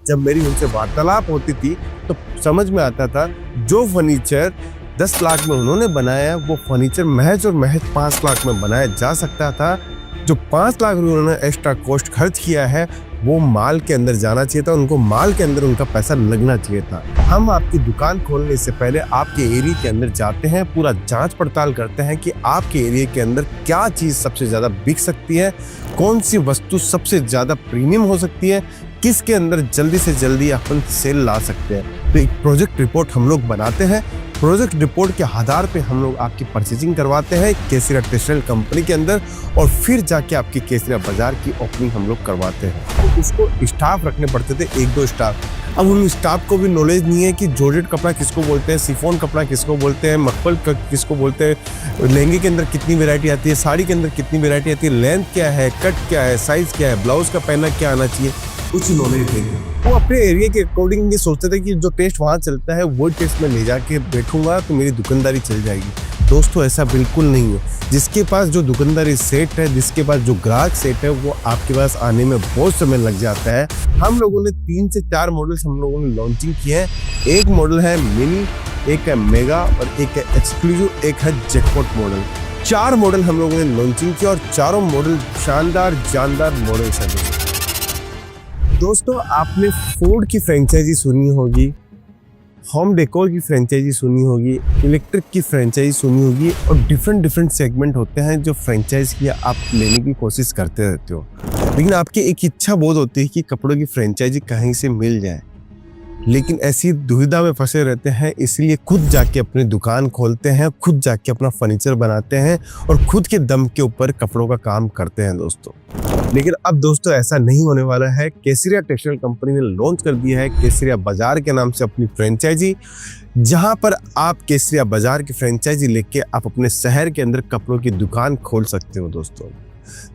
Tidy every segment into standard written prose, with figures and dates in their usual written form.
जब मेरी उनसे वार्तालाप होती थी तो समझ में आता था जो फर्नीचर 10 लाख में उन्होंने बनाया वो फर्नीचर महज और महज 5 लाख में बनाया जा सकता था। जो 5 लाख उन्होंने एक्स्ट्रा कॉस्ट खर्च किया है वो माल के अंदर जाना चाहिए था, उनको माल के अंदर उनका पैसा लगना चाहिए था। हम आपकी दुकान खोलने से पहले आपके एरिया के अंदर जाते हैं, पूरा जांच पड़ताल करते हैं कि आपके एरिया के अंदर क्या चीज़ सबसे ज़्यादा बिक सकती है, कौन सी वस्तु सबसे ज़्यादा प्रीमियम हो सकती है, किसके अंदर जल्दी से जल्दी अपन सेल ला सकते हैं। तो एक प्रोजेक्ट रिपोर्ट हम लोग बनाते हैं। प्रोजेक्ट रिपोर्ट के आधार पे हम लोग आपकी परचेजिंग करवाते हैं केसरिया टेक्सटाइल कंपनी के अंदर और फिर जाके आपकी केसरिया बाजार की ओपनिंग हम लोग करवाते हैं। तो उसको स्टाफ रखने पड़ते थे, 1-2 स्टाफ। अब उन स्टाफ को भी नॉलेज नहीं है कि जॉर्जेट कपड़ा किसको बोलते हैं, सिफोन कपड़ा किसको बोलते हैं, मखमल किसको बोलते हैं, लहंगे के अंदर कितनी वेरायटी आती है, साड़ी के अंदर कितनी वेरायटी आती है, लेंथ क्या है, कट क्या है, साइज क्या है, ब्लाउज का पहना क्या आना चाहिए, कुछ नॉलेज नहीं। वो अपने एरिया के अकॉर्डिंग ये सोचते थे कि जो टेस्ट वहाँ चलता है वो टेस्ट में ले जाके बैठूंगा तो मेरी दुकानदारी चल जाएगी। दोस्तों ऐसा बिल्कुल नहीं है। जिसके पास जो दुकानदारी सेट है, जिसके पास जो ग्राहक सेट है, वो आपके पास आने में बहुत समय लग जाता है। हम लोगों ने 3 से 4 मॉडल्स हम लोगों ने लॉन्चिंग किए हैं। एक मॉडल है मिनी, एक है मेगा और एक है एक्सक्लूसिव, एक है जैकपॉट मॉडल। 4 मॉडल हम लोगों ने लॉन्चिंग किया और चारों मॉडल शानदार जानदार मॉडल्स हैं। दोस्तों आपने फूड की फ्रेंचाइजी सुनी होगी, होम डेकोर की फ्रेंचाइजी सुनी होगी, इलेक्ट्रिक की फ्रेंचाइजी सुनी होगी और डिफरेंट सेगमेंट होते हैं जो फ्रेंचाइज की आप लेने की कोशिश करते रहते हो। लेकिन आपकी एक इच्छा बहुत होती है कि कपड़ों की फ्रेंचाइजी कहीं से मिल जाए, लेकिन ऐसी दुविधा में फंसे रहते हैं, इसलिए खुद जाके अपनी दुकान खोलते हैं, खुद जाके अपना फर्नीचर बनाते हैं और खुद के दम के ऊपर कपड़ों का काम करते हैं दोस्तों। लेकिन अब दोस्तों ऐसा नहीं होने वाला है। केसरिया टेक्सटाइल कंपनी ने लॉन्च कर दिया है केसरिया बाजार के नाम से अपनी फ्रेंचाइजी, जहां पर आप केसरिया बाजार की फ्रेंचाइजी लेके आप अपने शहर के अंदर कपड़ों की दुकान खोल सकते हो।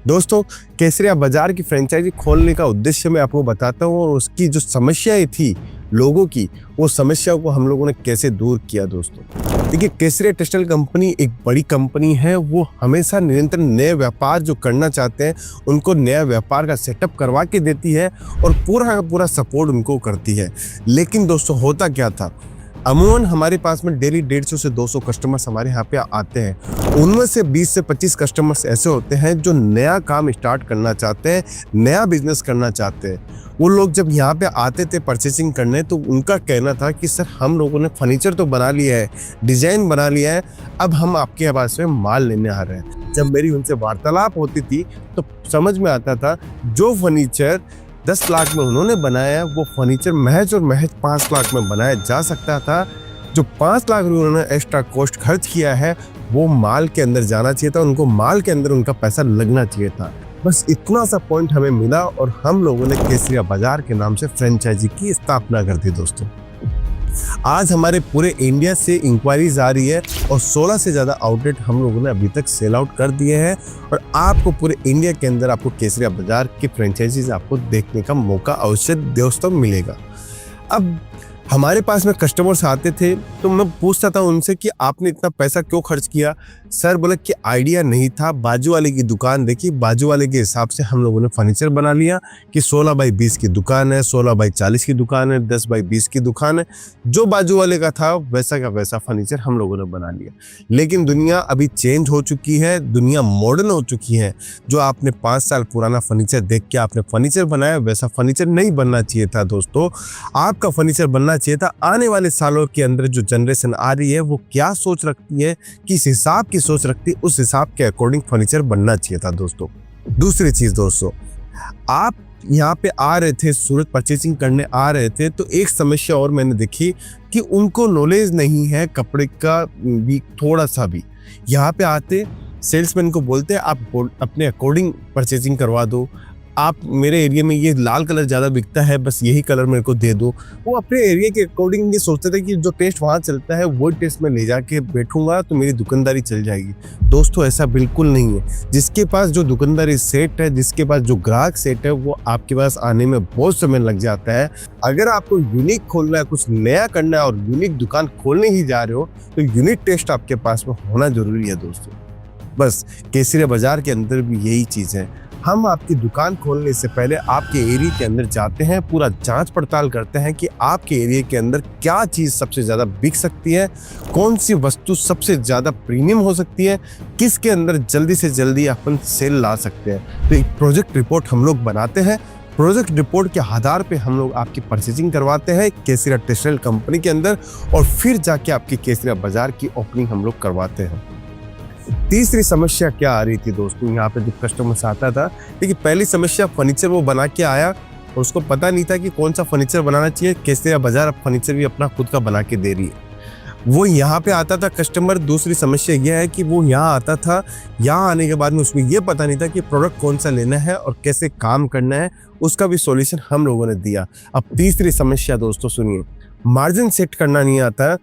दोस्तों केसरिया बाजार की फ्रेंचाइजी खोलने का उद्देश्य मैं आपको बताता हूँ और उसकी जो समस्याएं थी लोगों की, वो समस्या को हम लोगों ने कैसे दूर किया। दोस्तों देखिए, केसरिया टेक्सटाइल कंपनी एक बड़ी कंपनी है, वो हमेशा निरंतर नए व्यापार जो करना चाहते हैं उनको नया व्यापार का सेटअप करवा के देती है और पूरा का पूरा सपोर्ट उनको करती है। लेकिन दोस्तों होता क्या था, अमूमन हमारे पास में डेली 150 से 200 कस्टमर्स हमारे यहाँ पे आते हैं। उनमें से 20 से 25 कस्टमर्स ऐसे होते हैं जो नया काम स्टार्ट करना चाहते हैं, नया बिजनेस करना चाहते हैं। वो लोग जब यहाँ पे आते थे परचेसिंग करने तो उनका कहना था कि सर हम लोगों ने फर्नीचर तो बना लिया है, डिजाइन बना लिया है, अब हम आपके पास में माल लेने आ रहे हैं। जब मेरी उनसे वार्तालाप होती थी तो समझ में आता था जो फर्नीचर 10 लाख में उन्होंने बनाया वो फर्नीचर महज और महज 5 लाख में बनाया जा सकता था। जो 5 लाख उन्होंने एक्स्ट्रा कॉस्ट खर्च किया है वो माल के अंदर जाना चाहिए था, उनको माल के अंदर उनका पैसा लगना चाहिए था। बस इतना सा पॉइंट हमें मिला और हम लोगों ने केसरिया बाजार के नाम से फ्रेंचाइजी की स्थापना कर दी। दोस्तों आज हमारे पूरे इंडिया से इंक्वायरीज आ रही है और 16 से ज़्यादा आउटलेट हम लोगों ने अभी तक सेल आउट कर दिए हैं और आपको पूरे इंडिया के अंदर आपको केसरिया बाजार की फ्रेंचाइजीज आपको देखने का मौका अवश्य दोस्तों मिलेगा। अब हमारे पास में कस्टमर्स आते थे तो मैं पूछता था उनसे कि आपने इतना पैसा क्यों खर्च किया। सर बोले कि आइडिया नहीं था, बाजू वाले की दुकान देखी, बाजू वाले के हिसाब से हम लोगों ने फर्नीचर बना लिया कि 16 बाई 20 की दुकान है, 16 बाई 40 की दुकान है, 10 बाई 20 की दुकान है, जो बाजू वाले का था वैसा का वैसा फर्नीचर हम लोगों ने बना लिया। लेकिन दुनिया अभी चेंज हो चुकी है, दुनिया मॉडर्न हो चुकी है। जो आपने 5 साल पुराना फर्नीचर देख के आपने फर्नीचर बनाया वैसा फर्नीचर नहीं बनना चाहिए था। दोस्तों आपका फर्नीचर बनना चाहिए था आने वाले सालों के अंदर जो जनरेशन आ रही है वो क्या सोच रखती है, किस हिसाब की सोच रखती है, उस हिसाब के अकॉर्डिंग फर्नीचर बनना चाहिए था। दोस्तों दूसरी चीज, दोस्तों आप यहाँ पे आ रहे थे, सूरत परचेसिंग करने आ रहे थे तो एक समस्या और मैंने देखी कि उनको नॉलेज नहीं है कपड़े का भी थोड़ा सा भी। यहाँ पे आते सेल्समैन को बोलते हैं आप अपने अकॉर्डिंग परचेसिंग करवा दो, आप मेरे एरिया में ये लाल कलर ज़्यादा बिकता है, बस यही कलर मेरे को दे दो। वो अपने एरिया के अकॉर्डिंग ये सोचते थे कि जो टेस्ट वहाँ चलता है वो टेस्ट में ले जाके बैठूंगा तो मेरी दुकानदारी चल जाएगी। दोस्तों ऐसा बिल्कुल नहीं है। जिसके पास जो दुकानदारी सेट है, जिसके पास जो ग्राहक सेट है, वो आपके पास आने में बहुत समय लग जाता है। अगर आपको यूनिक खोलना है, कुछ नया करना है और यूनिक दुकान खोलने ही जा रहे हो तो यूनिक टेस्ट आपके पास में होना जरूरी है। दोस्तों बस केसरिया बाजार के अंदर भी यही चीज़ है। हम आपकी दुकान खोलने से पहले आपके एरिया के अंदर जाते हैं, पूरा जांच पड़ताल करते हैं कि आपके एरिया के अंदर क्या चीज़ सबसे ज़्यादा बिक सकती है, कौन सी वस्तु सबसे ज़्यादा प्रीमियम हो सकती है, किसके अंदर जल्दी से जल्दी अपन सेल ला सकते हैं। तो एक प्रोजेक्ट रिपोर्ट हम लोग बनाते हैं। प्रोजेक्ट रिपोर्ट के आधार पे हम लोग आपकी परचेजिंग करवाते हैं केसरिया टेक्सटाइल कंपनी के अंदर, और फिर जाके आपकी केसरिया बाजार की ओपनिंग हम लोग करवाते हैं। तीसरी समस्या क्या आ रही थी दोस्तों, यहाँ पे जब कस्टमर्स आता था, देखिए पहली समस्या फर्नीचर वो बना के आया और उसको पता नहीं था कि कौन सा फर्नीचर बनाना चाहिए। केसरिया बाजार अब फर्नीचर भी अपना खुद का बना के दे रही है, वो यहाँ पे आता था कस्टमर। दूसरी समस्या यह है कि वो यहाँ आता था, यहाँ आने के बाद में उसको ये पता नहीं था कि प्रोडक्ट कौन सा लेना है और कैसे काम करना है, उसका भी सॉल्यूशन हम लोगों ने दिया। अब तीसरी समस्या दोस्तों सुनिए, मार्जिन सेट करना नहीं आता।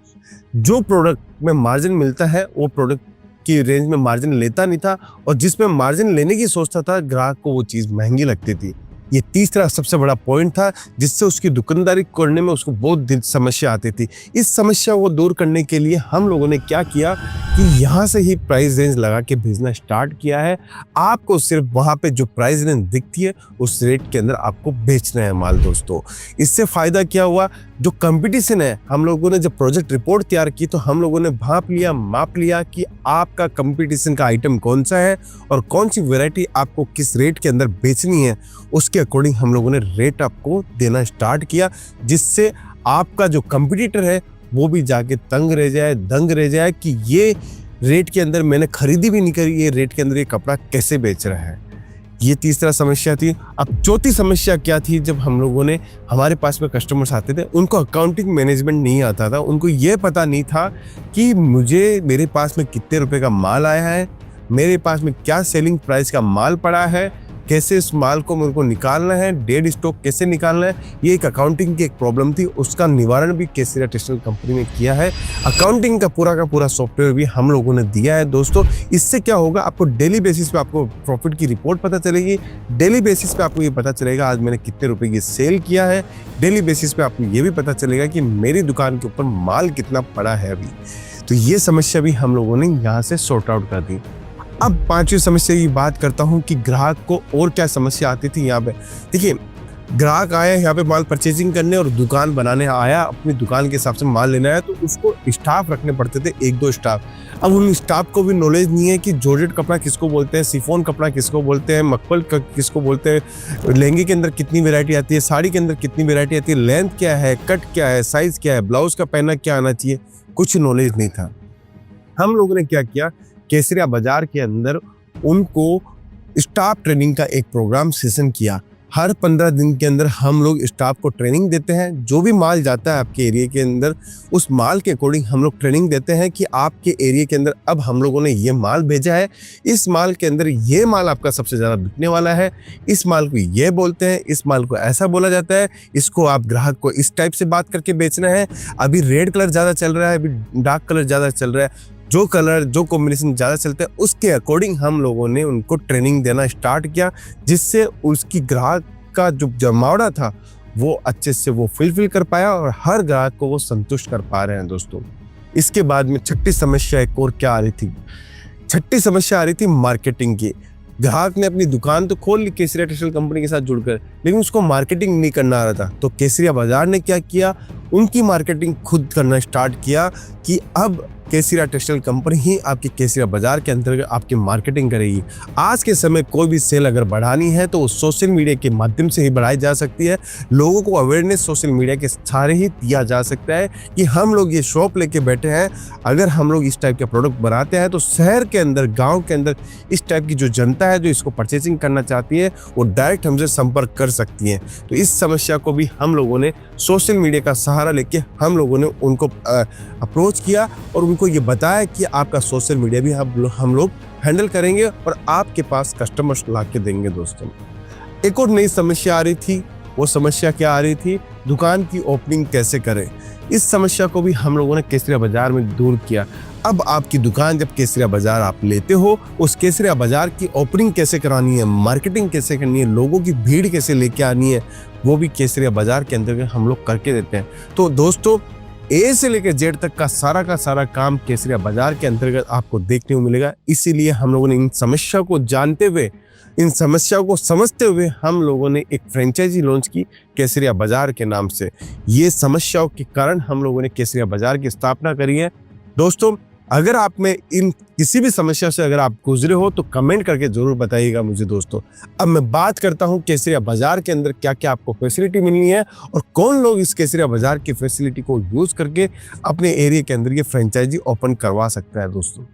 जो प्रोडक्ट में मार्जिन मिलता है वो प्रोडक्ट की रेंज में मार्जिन लेता नहीं था, और जिसमें मार्जिन लेने की सोचता था ग्राहक को वो चीज़ महंगी लगती थी। ये तीसरा सबसे बड़ा पॉइंट था जिससे उसकी दुकानदारी करने में उसको बहुत समस्या आती थी। इस समस्या को दूर करने के लिए हम लोगों ने क्या किया कि यहाँ से ही प्राइस रेंज लगा के भेजना स्टार्ट किया है। आपको सिर्फ वहाँ पे जो प्राइस रेंज दिखती है उस रेट के अंदर आपको बेचना है माल दोस्तों। इससे फ़ायदा क्या हुआ, जो कंपटीशन है, हम लोगों ने जब प्रोजेक्ट रिपोर्ट तैयार की तो हम लोगों ने भाप लिया, माप लिया कि आपका कंपटीशन का आइटम कौन सा है और कौन सी वैरायटी आपको किस रेट के अंदर बेचनी है। उसके अकॉर्डिंग हम लोगों ने रेट आपको देना स्टार्ट किया, जिससे आपका जो कंपटीटर है वो भी जाके तंग रह जाए, दंग रह जाए कि ये रेट के अंदर मैंने खरीदी भी नहीं करी, ये रेट के अंदर ये कपड़ा कैसे बेच रहा है। ये तीसरा समस्या थी। अब चौथी समस्या क्या थी, जब हम लोगों ने, हमारे पास में कस्टमर्स आते थे, उनको अकाउंटिंग मैनेजमेंट नहीं आता था। उनको ये पता नहीं था कि मेरे पास में कितने रुपए का माल आया है, मेरे पास में क्या सेलिंग प्राइस का माल पड़ा है, कैसे इस माल को मेरे को निकालना है, डेड स्टॉक कैसे निकालना है। ये एक अकाउंटिंग की एक प्रॉब्लम थी, उसका निवारण भी केसरिया टेक्सटाइल कंपनी ने किया है। अकाउंटिंग का पूरा सॉफ्टवेयर भी हम लोगों ने दिया है दोस्तों। इससे क्या होगा, आपको डेली बेसिस पे आपको प्रॉफिट की रिपोर्ट पता चलेगी, डेली बेसिस पे आपको ये पता चलेगा आज मैंने कितने रुपए की सेल किया है, डेली बेसिस पे आपको ये भी पता चलेगा कि मेरी दुकान के ऊपर माल कितना पड़ा है अभी। तो ये समस्या भी हम लोगों ने यहाँ से सॉर्ट आउट कर दी। अब पांचवी समस्या की बात करता हूं कि ग्राहक को और क्या समस्या आती थी यहाँ पे। देखिए, ग्राहक आया यहाँ पे माल परचेजिंग करने और दुकान बनाने आया, अपनी दुकान के हिसाब से माल लेना है, तो उसको स्टाफ रखने पड़ते थे, 1-2 स्टाफ। अब उन स्टाफ को भी नॉलेज नहीं है कि जॉर्जेट कपड़ा किसको बोलते हैं, शिफॉन कपड़ा किसको बोलते हैं, मखमल किसको बोलते हैं, लहंगे के अंदर कितनी वेरायटी आती है, साड़ी के अंदर कितनी वेरायटी आती है, लेंथ क्या है, कट क्या है, साइज क्या है, ब्लाउज का पहना क्या आना चाहिए, कुछ नॉलेज नहीं था। हम लोगों ने क्या किया, केसरिया बाजार के अंदर उनको स्टाफ ट्रेनिंग का एक प्रोग्राम सेशन किया। हर 15 दिन के अंदर हम लोग स्टाफ को ट्रेनिंग देते हैं। जो भी माल जाता है आपके एरिया के अंदर, उस माल के अकॉर्डिंग हम लोग ट्रेनिंग देते हैं कि आपके एरिया के अंदर अब हम लोगों ने ये माल भेजा है, इस माल के अंदर ये माल आपका सबसे ज़्यादा बिकने वाला है, इस माल को ये बोलते हैं, इस माल को ऐसा बोला जाता है, इसको आप ग्राहक को इस टाइप से बात करके बेचना है। अभी रेड कलर ज़्यादा चल रहा है, अभी डार्क कलर ज़्यादा चल रहा है, जो कलर जो कॉम्बिनेशन ज़्यादा चलता है उसके अकॉर्डिंग हम लोगों ने उनको ट्रेनिंग देना स्टार्ट किया, जिससे उसकी ग्राहक का जो जमावड़ा था वो अच्छे से वो फुलफिल कर पाया और हर ग्राहक को वो संतुष्ट कर पा रहे हैं दोस्तों। इसके बाद में छठी समस्या एक और क्या आ रही थी, छठी समस्या आ रही थी मार्केटिंग की। ग्राहक ने अपनी दुकान तो खोल ली केसरिया टेक्सटाइल कंपनी के साथ जुड़कर, लेकिन उसको मार्केटिंग नहीं करना आ रहा था। तो केसरिया बाजार ने क्या किया, उनकी मार्केटिंग खुद करना स्टार्ट किया कि अब केसरिया टेक्सटाइल कंपनी ही आपकी केसरिया बाजार के अंतर्गत आपकी मार्केटिंग करेगी। आज के समय कोई भी सेल अगर बढ़ानी है तो वो सोशल मीडिया के माध्यम से ही बढ़ाई जा सकती है। लोगों को अवेयरनेस सोशल मीडिया के सहारे ही दिया जा सकता है कि हम लोग ये शॉप लेके बैठे हैं, अगर हम लोग इस टाइप के प्रोडक्ट बनाते हैं तो शहर के अंदर, गाँव के अंदर इस टाइप की जो जनता है जो इसको परचेसिंग करना चाहती है वो डायरेक्ट हमसे संपर्क कर सकती है। तो इस समस्या को भी हम लोगों ने सोशल मीडिया का सहारा लेके हम लोगों ने उनको अप्रोच किया और उनको ये बताया कि आपका सोशल मीडिया भी हम लोग हैंडल करेंगे और आपके पास कस्टमर्स ला के देंगे। दोस्तों, एक और नई समस्या आ रही थी, वो समस्या क्या आ रही थी, दुकान की ओपनिंग कैसे करें। इस समस्या को भी हम लोगों ने केसरिया बाजार में दूर किया। अब आपकी दुकान जब केसरिया बाजार आप लेते हो, उस केसरिया बाजार की ओपनिंग कैसे करानी है, मार्केटिंग कैसे करनी है, लोगों की भीड़ कैसे लेके आनी है, वो भी केसरिया बाजार के अंदर हम लोग करके देते हैं। तो दोस्तों, ए से लेकर जेड तक का सारा काम केसरिया बाजार के अंतर्गत आपको देखने को मिलेगा। इसीलिए हम लोगों ने इन समस्या को जानते हुए इन समस्याओं को समझते हुए हम लोगों ने एक फ्रेंचाइजी लॉन्च की केसरिया बाजार के नाम से। ये समस्याओं के कारण हम लोगों ने केसरिया बाजार की स्थापना करी है। दोस्तों, अगर आप में इन किसी भी समस्या से अगर आप गुजरे हो तो कमेंट करके जरूर बताइएगा मुझे दोस्तों। अब मैं बात करता हूँ केसरिया बाजार के अंदर क्या क्या आपको फैसिलिटी मिलनी है और कौन लोग इस केसरिया बाजार की फैसिलिटी को यूज करके अपने एरिया के अंदर ये फ्रेंचाइजी ओपन करवा सकता है। दोस्तों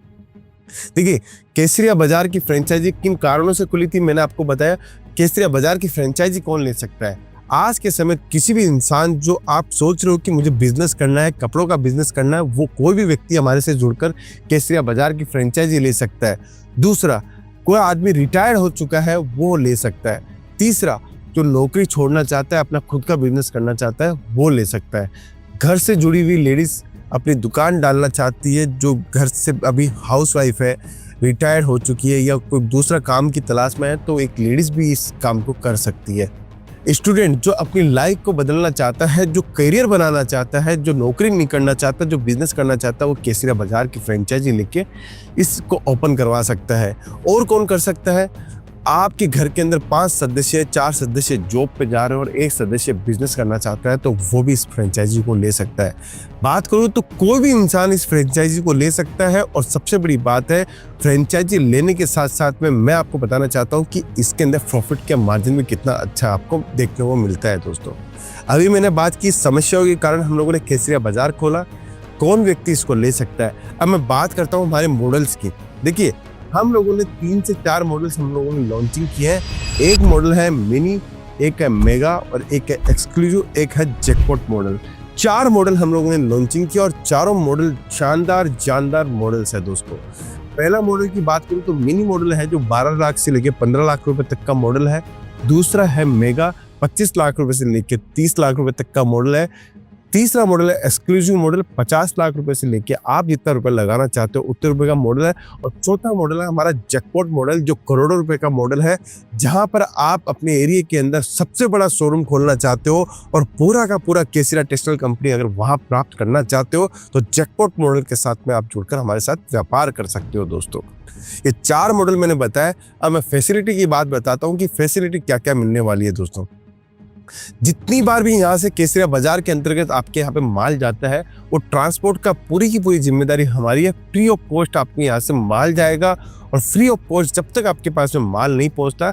देखिए, केसरिया बाजार की फ्रेंचाइजी किन कारणों से खुली थी मैंने आपको बताया। केसरिया बाजार की फ्रेंचाइजी कौन ले सकता है? आज के समय किसी भी इंसान जो आप सोच रहे हो कि मुझे बिजनेस करना है, कपड़ों का बिजनेस करना है, वो कोई भी व्यक्ति हमारे से जुड़कर केसरिया बाजार की फ्रेंचाइजी ले सकता है। दूसरा, कोई आदमी रिटायर्ड हो चुका है वो ले सकता है। तीसरा, जो नौकरी छोड़ना चाहता है, अपना खुद का बिजनेस करना चाहता है, वो ले सकता है। घर से जुड़ी हुई लेडीज अपनी दुकान डालना चाहती है, जो घर से अभी हाउसवाइफ है, रिटायर्ड हो चुकी है या कोई दूसरा काम की तलाश में है, तो एक लेडीज भी इस काम को कर सकती है। स्टूडेंट जो अपनी लाइफ को बदलना चाहता है, जो करियर बनाना चाहता है, जो नौकरी नहीं करना चाहता, जो बिजनेस करना चाहता है, वो केसरिया बाजार की फ्रेंचाइजी लेके इसको ओपन करवा सकता है। और कौन कर सकता है? आपके घर के अंदर 5 सदस्य, 4 सदस्य जॉब पे जा रहे हैं और 1 सदस्य बिजनेस करना चाहता है, तो वो भी इस फ्रेंचाइजी को ले सकता है। बात करूँ तो कोई भी इंसान इस फ्रेंचाइजी को ले सकता है। और सबसे बड़ी बात है, फ्रेंचाइजी लेने के साथ साथ में मैं आपको बताना चाहता हूँ कि इसके अंदर प्रॉफिट का मार्जिन भी कितना अच्छा आपको देखने को मिलता है। दोस्तों, अभी मैंने बात की समस्याओं के कारण हम लोगों ने केसरिया बाजार खोला, कौन व्यक्ति इसको ले सकता है। अब मैं बात करता हूँ हमारे मॉडल्स की। देखिए, हम लोगों ने 3 से 4 मॉडल्स हम लोगों ने लॉन्चिंग किए हैं। एक मॉडल है मिनी, एक है मेगा और एक है एक्सक्लूसिव, एक है जैकपॉट मॉडल। 4 मॉडल हम लोगों ने लॉन्चिंग किया और चारों मॉडल शानदार जानदार मॉडल्स है। दोस्तों, पहला मॉडल की बात करूं तो मिनी मॉडल है जो 12 लाख से लेकर 15 लाख रुपए तक का मॉडल है। दूसरा है मेगा, 25 लाख रुपए से लेकर 30 लाख रुपए तक का मॉडल है। तीसरा मॉडल है एक्सक्लूसिव मॉडल, 50 लाख रुपए से लेके आप जितना रुपए लगाना चाहते हो उतने रुपए का मॉडल है। और चौथा मॉडल है हमारा जैकपॉट मॉडल, जो करोड़ों रुपए का मॉडल है, जहां पर आप अपने एरिया के अंदर सबसे बड़ा शोरूम खोलना चाहते हो और पूरा का पूरा केसरिया टेक्सटाइल कंपनी अगर वहां प्राप्त करना चाहते हो तो जैकपॉट मॉडल के साथ में आप जुड़कर हमारे साथ व्यापार कर सकते हो। दोस्तों, ये 4 मॉडल मैंने बताया। अब मैं फैसिलिटी की बात बताता हूँ कि फैसिलिटी क्या क्या मिलने वाली है। दोस्तों, जितनी बार भी यहाँ से केसरिया बाजार के अंतर्गत आपके यहाँ पे माल जाता है, वो ट्रांसपोर्ट का पूरी की पूरी जिम्मेदारी हमारी है। फ्री ऑफ कॉस्ट आपके यहाँ से माल जाएगा और फ्री ऑफ कॉस्ट जब तक आपके पास में माल नहीं पहुँचता,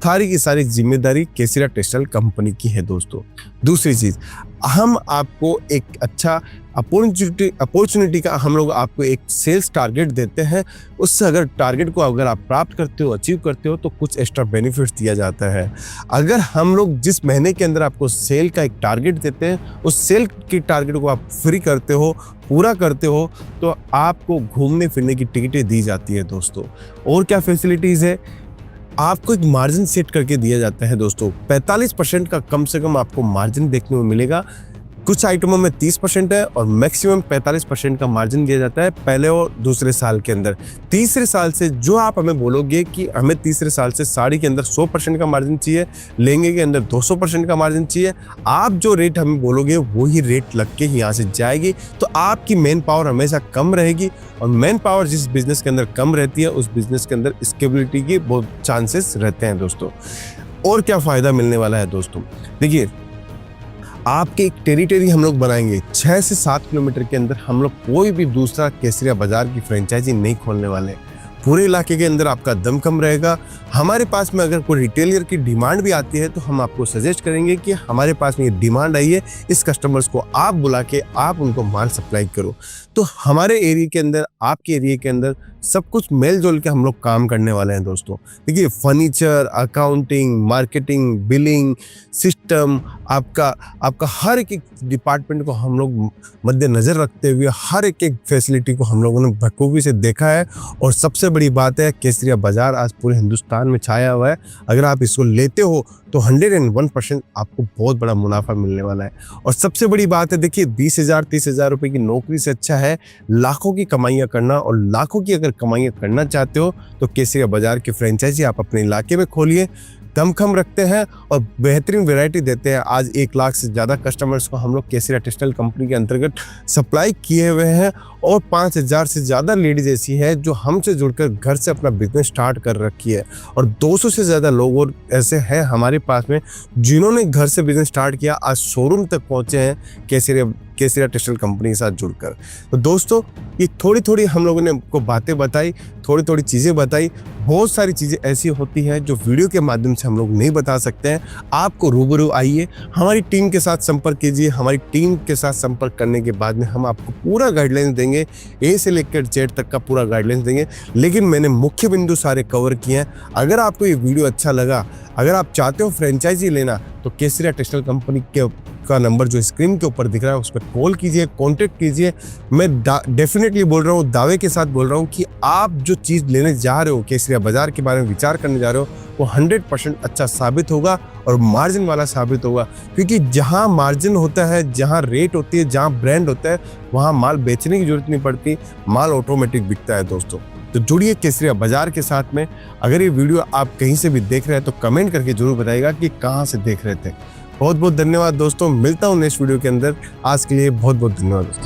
सारी की सारी जिम्मेदारी केसरिया टेक्सटाइल कंपनी की है। दोस्तों, दूसरी चीज, हम आपको एक अच्छा अपॉर्चुनिटी का हम लोग आपको एक सेल्स टारगेट देते हैं। उससे अगर टारगेट को अगर आप प्राप्त करते हो, अचीव करते हो, तो कुछ एक्स्ट्रा बेनिफिट्स दिया जाता है। अगर हम लोग जिस महीने के अंदर आपको सेल का एक टारगेट देते हैं, उस सेल की टारगेट को आप फ्री करते हो, पूरा करते हो, तो आपको घूमने फिरने की टिकटें दी जाती है। दोस्तों, और क्या फैसिलिटीज है? आपको एक मार्जिन सेट करके दिया जाता है। दोस्तों, 45% का कम से कम आपको मार्जिन देखने को मिलेगा। कुछ आइटमों में 30% है और मैक्सिमम 45% का मार्जिन दिया जाता है पहले और दूसरे साल के अंदर। तीसरे साल से जो आप हमें बोलोगे कि हमें तीसरे साल से साड़ी के अंदर 100% का मार्जिन चाहिए, लहंगे के अंदर 200% का मार्जिन चाहिए, आप जो रेट हमें बोलोगे वही रेट लग के यहाँ से जाएगी। तो आपकी मैन पावर हमेशा कम रहेगी और मैन पावर जिस बिजनेस के अंदर कम रहती है, उस बिजनेस के अंदर स्टेबिलिटी के बहुत चांसेस रहते हैं। दोस्तों, और क्या फ़ायदा मिलने वाला है? दोस्तों, देखिए, आपके एक टेरिटरी हम लोग बनाएंगे। 6 से 7 किलोमीटर के अंदर हम लोग कोई भी दूसरा केसरिया बाजार की फ्रेंचाइजी नहीं खोलने वाले। पूरे इलाके के अंदर आपका दम कम रहेगा। हमारे पास में अगर कोई रिटेलर की डिमांड भी आती है तो हम आपको सजेस्ट करेंगे कि हमारे पास में ये डिमांड आई है, इस कस्टमर्स को आप बुला के आप उनको माल सप्लाई करो। तो हमारे एरिया के अंदर, आपके एरिया के अंदर सब कुछ मेल जोल के हम लोग काम करने वाले हैं। दोस्तों, देखिए, furniture, accounting, marketing, billing system, आपका हर एक डिपार्टमेंट को हम लोग मद्देनजर रखते हुए हर एक फैसिलिटी को हम लोगों ने बखूबी से देखा है। और सबसे बड़ी बात है, केसरिया बाजार आज पूरे हिंदुस्तान में छाया हुआ है। अगर आप इसको लेते हो तो 101% आपको बहुत बड़ा मुनाफा मिलने वाला है। और सबसे बड़ी बात है, देखिए, 20,000 30,000 रुपए की नौकरी से अच्छा है लाखों की कमाइयाँ करना। और लाखों की अगर कमाइयाँ करना चाहते हो तो केसरिया बाजार की फ्रेंचाइजी आप अपने इलाके में खोलिए। दमखम रखते हैं और बेहतरीन वैरायटी देते हैं। आज 1 लाख से ज़्यादा कस्टमर्स को हम लोग केसरिया टेक्सटाइल कंपनी के अंतर्गत सप्लाई किए हुए हैं और 5000 से ज़्यादा लेडीज़ ऐसी है जो हमसे जुड़कर घर से अपना बिजनेस स्टार्ट कर रखी है और 200 से ज़्यादा लोग और ऐसे हैं हमारे पास में जिन्होंने घर से बिजनेस स्टार्ट किया, आज शोरूम तक पहुँचे हैं केसरिया टेक्सटाइल कंपनी के साथ जुड़कर। तो दोस्तों, ये थोड़ी थोड़ी हम लोगों ने आपको बातें बताई, थोड़ी थोड़ी चीज़ें बताई। बहुत सारी चीज़ें ऐसी होती हैं जो वीडियो के माध्यम से हम लोग नहीं बता सकते हैं। आपको रूबरू आइए, हमारी टीम के साथ संपर्क कीजिए। हमारी टीम के साथ संपर्क करने के बाद में हम आपको पूरा गाइडलाइंस देंगे, ए से लेकर जेड तक का पूरा गाइडलाइंस देंगे। लेकिन मैंने मुख्य बिंदु सारे कवर किए हैं। अगर आपको ये वीडियो अच्छा लगा, अगर आप चाहते हो फ्रेंचाइजी लेना, तो केसरिया टेक्सटाइल कंपनी का नंबर जो स्क्रीन के ऊपर दिख रहा है उस पर कॉल कीजिए, कांटेक्ट कीजिए। मैं डेफिनेटली बोल रहा हूँ, दावे के साथ बोल रहा हूँ कि आप जो चीज़ लेने जा रहे हो, केसरिया बाजार के बारे में विचार करने जा रहे हो, वो 100% अच्छा साबित होगा और मार्जिन वाला साबित होगा। क्योंकि जहाँ मार्जिन होता है, जहाँ रेट होती है, जहाँ ब्रांड होता है, वहाँ माल बेचने की जरूरत नहीं पड़ती, माल ऑटोमेटिक बिकता है दोस्तों। तो जुड़िए केसरिया बाजार के साथ में। अगर ये वीडियो आप कहीं से भी देख रहे हैं तो कमेंट करके जरूर बताइएगा कि कहाँ से देख रहे थे। बहुत बहुत धन्यवाद दोस्तों, मिलता हूँ नेक्स्ट वीडियो के अंदर। आज के लिए बहुत बहुत धन्यवाद दोस्तों।